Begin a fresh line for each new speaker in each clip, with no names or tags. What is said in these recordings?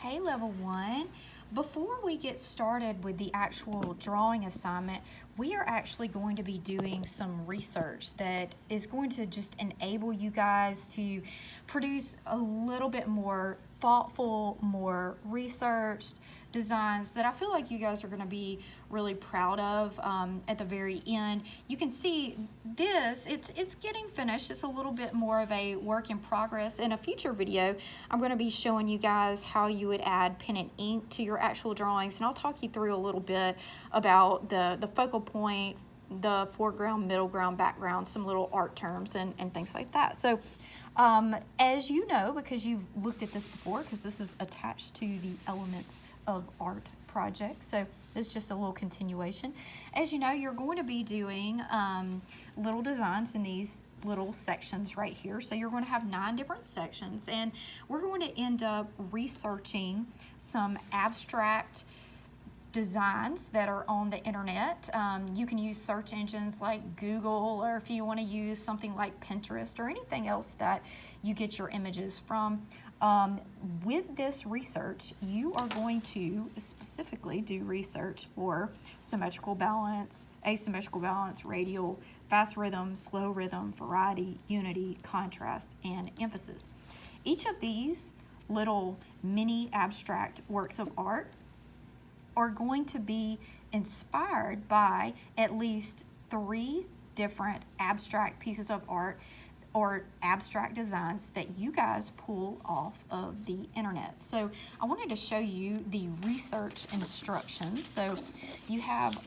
Hey Level 1, before we get started with the actual drawing assignment, we are actually going to be doing some research that is going to just enable you guys to produce a little bit more thoughtful, more researched designs that I feel like you guys are going to be really proud of at the very end. You can see this, it's getting finished. It's a little bit more of a work in progress. In a future video, I'm going to be showing you guys how you would add pen and ink to your actual drawings, and I'll talk you through a little bit about the focal point, the foreground, middle ground, background, some little art terms and things like that. So as you know, because you've looked at this before, because this is attached to the Elements of Art project, so it's just a little continuation. As you know, you're going to be doing little designs in these little sections right here. So you're going to have 9 different sections, and we're going to end up researching some abstract designs that are on the internet. You can use search engines like Google, or if you want to use something like Pinterest or anything else that you get your images from. With this research, you are going to specifically do research for symmetrical balance, asymmetrical balance, radial, fast rhythm, slow rhythm, variety, unity, contrast, and emphasis. Each of these little mini abstract works of art are going to be inspired by at least 3 different abstract pieces of art or abstract designs that you guys pull off of the internet. So I wanted to show you the research instructions. So you have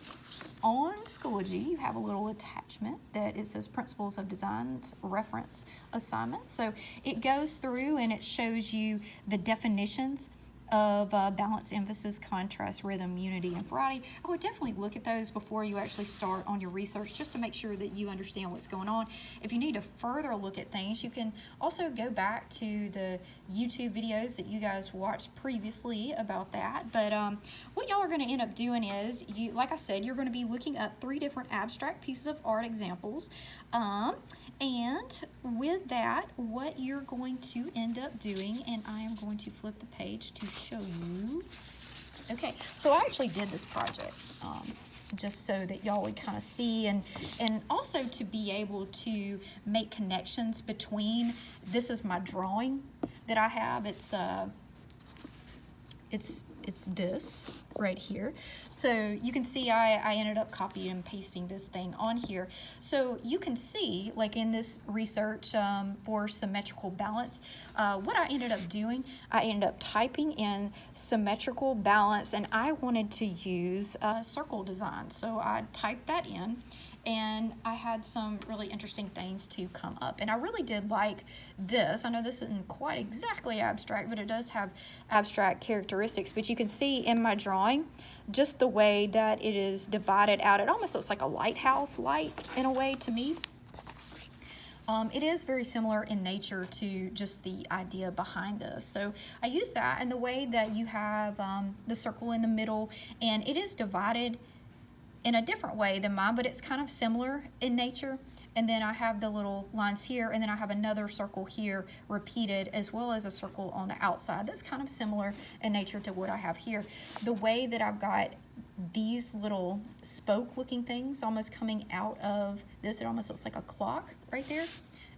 on Schoology, you have a little attachment that it says Principles of Design Reference Assignment. So it goes through and it shows you the definitions of balance, emphasis, contrast, rhythm, unity, and variety. I would definitely look at those before you actually start on your research, just to make sure that you understand what's going on. If you need to further look at things, you can also go back to the YouTube videos that you guys watched previously about that. But what y'all are going to end up doing is, like I said, you're going to be looking up 3 different abstract pieces of art examples. And with that, what you're going to end up doing, and I am going to flip the page to show you. Okay, so I actually did this project just so that y'all would kind of see, and also to be able to make connections between, this is my drawing that I have. It's this right here. So you can see I ended up copying and pasting this thing on here. So you can see, like in this research for symmetrical balance, what I ended up doing, I ended up typing in symmetrical balance, and I wanted to use circle design. So I typed that in, and I had some really interesting things to come up. And I really did like this. I know this isn't quite exactly abstract, but it does have abstract characteristics. But you can see in my drawing, just the way that it is divided out, it almost looks like a lighthouse light in a way to me. It is very similar in nature to just the idea behind this. So I use that, and the way that you have the circle in the middle, and it is divided in a different way than mine, but it's kind of similar in nature. And then I have the little lines here, and then I have another circle here repeated, as well as a circle on the outside that's kind of similar in nature to what I have here. The way that I've got these little spoke looking things almost coming out of this, it almost looks like a clock right there.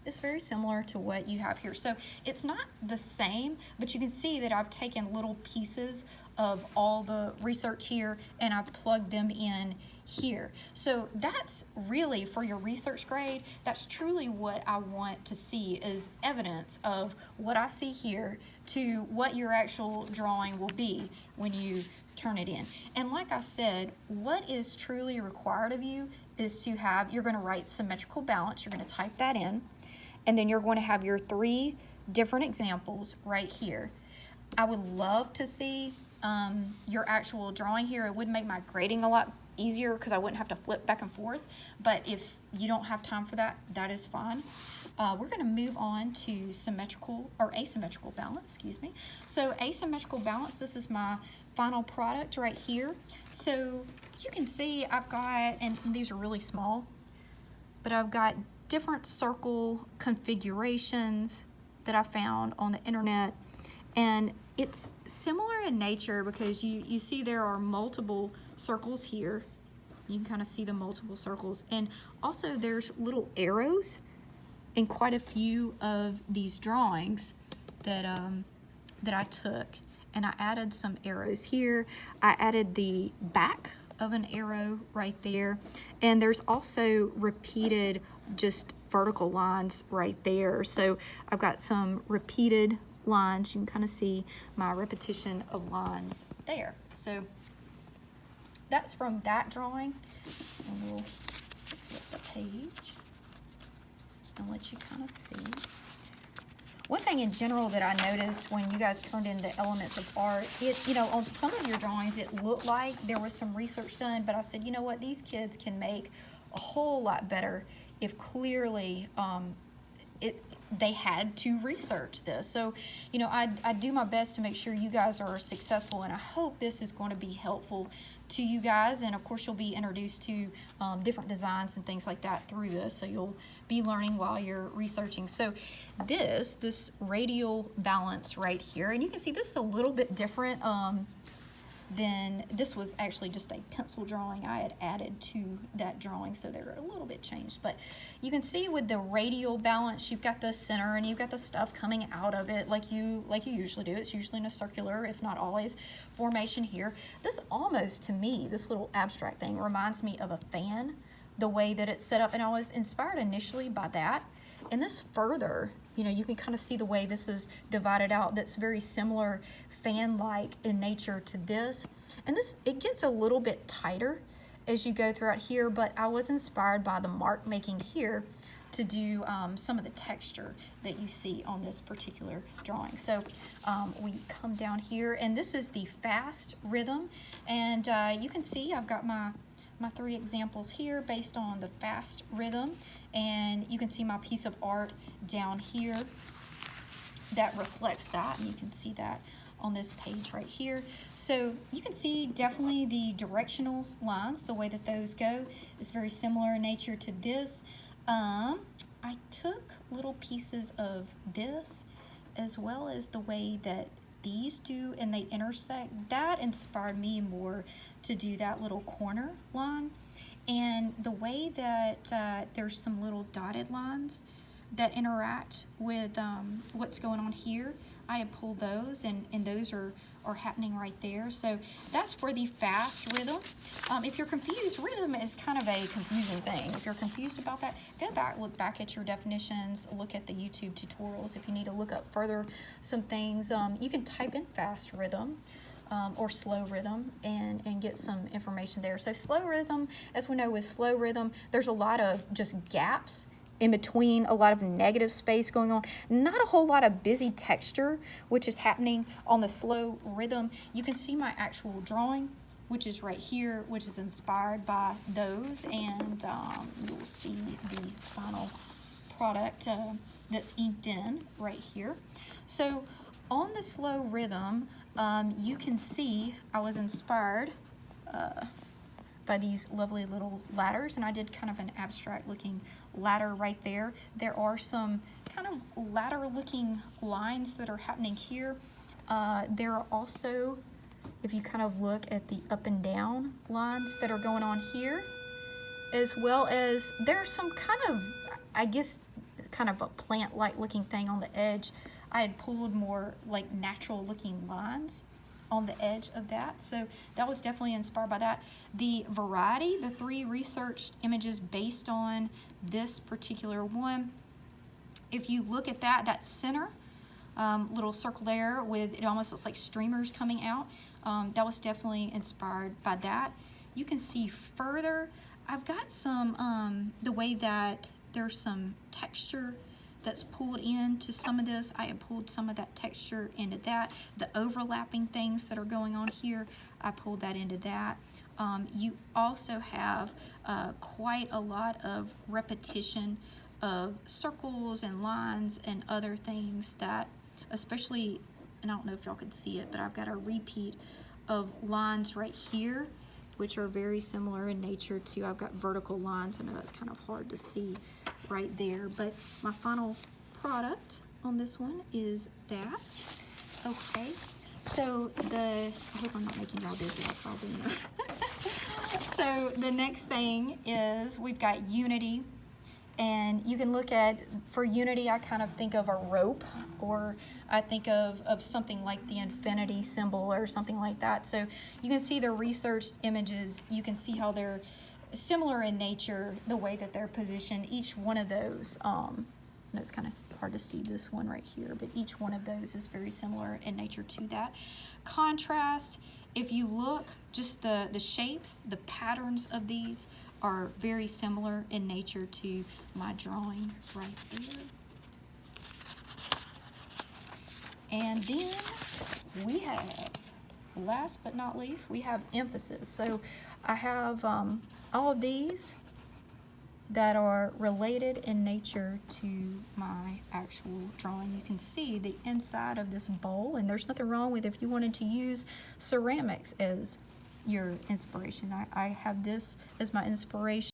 It's very similar to what you have here. So it's not the same, but you can see that I've taken little pieces of all the research here and I've plugged them in here. So that's really, for your research grade, that's truly what I want to see, is evidence of what I see here to what your actual drawing will be when you turn it in. And like I said, what is truly required of you is to have, you're going to write symmetrical balance, you're going to type that in, and then you're going to have your 3 different examples right here. I would love to see your actual drawing here. It would make my grading a lot easier because I wouldn't have to flip back and forth. But if you don't have time for that, that is fine. We're going to move on to symmetrical or asymmetrical balance, excuse me. So asymmetrical balance, this is my final product right here. So you can see I've got, and these are really small, but I've got different circle configurations that I found on the internet. And it's similar in nature because you see there are multiple circles here. You can kind of see the multiple circles. And also there's little arrows in quite a few of these drawings that, that I took. And I added some arrows here. I added the back of an arrow right there. And there's also repeated just vertical lines right there. So I've got some repeated lines. You can kind of see my repetition of lines there. So that's from that drawing. And we'll flip the page and let you kind of see. One thing in general that I noticed when you guys turned in the elements of art, you know, on some of your drawings, it looked like there was some research done, but I said, you know what, these kids can make a whole lot better if clearly they had to research this. So, you know, I do my best to make sure you guys are successful, and I hope this is going to be helpful to you guys. And of course, you'll be introduced to different designs and things like that through this, so you'll be learning while you're researching. So this radial balance right here, and you can see this is a little bit different than this was actually just a pencil drawing I had added to that drawing, so they're a little bit changed. But you can see with the radial balance, you've got the center and you've got the stuff coming out of it like you usually do. It's usually in a circular, if not always, formation here. This almost, to me, this little abstract thing reminds me of a fan, the way that it's set up, and I was inspired initially by that. And this further, you know, you can kind of see the way this is divided out. That's very similar, fan-like in nature to this. And this, it gets a little bit tighter as you go throughout here, but I was inspired by the mark making here to do some of the texture that you see on this particular drawing. So we come down here, and this is the fast rhythm. And you can see I've got my 3 examples here based on the fast rhythm, and you can see my piece of art down here that reflects that, and you can see that on this page right here. So you can see definitely the directional lines, the way that those go is very similar in nature to this. I took little pieces of this as well as the way that these do, and they intersect. That inspired me more to do that little corner line, and the way that there's some little dotted lines that interact with what's going on here. I had pulled those, and those are happening right there. So that's for the fast rhythm. If you're confused, rhythm is kind of a confusing thing. If you're confused about that, go back, look back at your definitions, look at the YouTube tutorials. If you need to look up further some things, you can type in fast rhythm or slow rhythm and get some information there. So slow rhythm, as we know with slow rhythm, there's a lot of just gaps in between, a lot of negative space going on, not a whole lot of busy texture, which is happening on the slow rhythm. You can see my actual drawing, which is right here, which is inspired by those, and you'll see the final product that's inked in right here. So on the slow rhythm, you can see I was inspired by these lovely little ladders, and I did kind of an abstract looking ladder right there. There are some kind of ladder looking lines that are happening here. There are also, if you kind of look at the up and down lines that are going on here, as well as there's some kind of, I guess, kind of a plant-like looking thing on the edge. I had pulled more like natural looking lines on the edge of that, so that was definitely inspired by that. The variety, the 3 researched images based on this particular one, if you look at that center little circle there with, it almost looks like streamers coming out, that was definitely inspired by that. You can see further, I've got some, the way that there's some texture that's pulled into some of this. I have pulled some of that texture into that. The overlapping things that are going on here, I pulled that into that. You also have quite a lot of repetition of circles and lines and other things that, especially, and I don't know if y'all could see it, but I've got a repeat of lines right here, which are very similar in nature to, I've got vertical lines. I know that's kind of hard to see right there, but my final product on this one is that. Okay, So I hope I'm not making y'all dizzy, I probably know. So the next thing is we've got unity. And you can look at, for unity, I kind of think of a rope, or I think of something like the infinity symbol or something like that. So you can see the researched images, you can see how they're similar in nature, the way that they're positioned. Each one of those, it's kind of hard to see this one right here, but each one of those is very similar in nature to that. Contrast, if you look, just the shapes, the patterns of these are very similar in nature to my drawing right there. And then we have, last but not least, we have emphasis. So I have all of these that are related in nature to my actual drawing. You can see the inside of this bowl, and there's nothing wrong with if you wanted to use ceramics as your inspiration. I have this as my inspiration.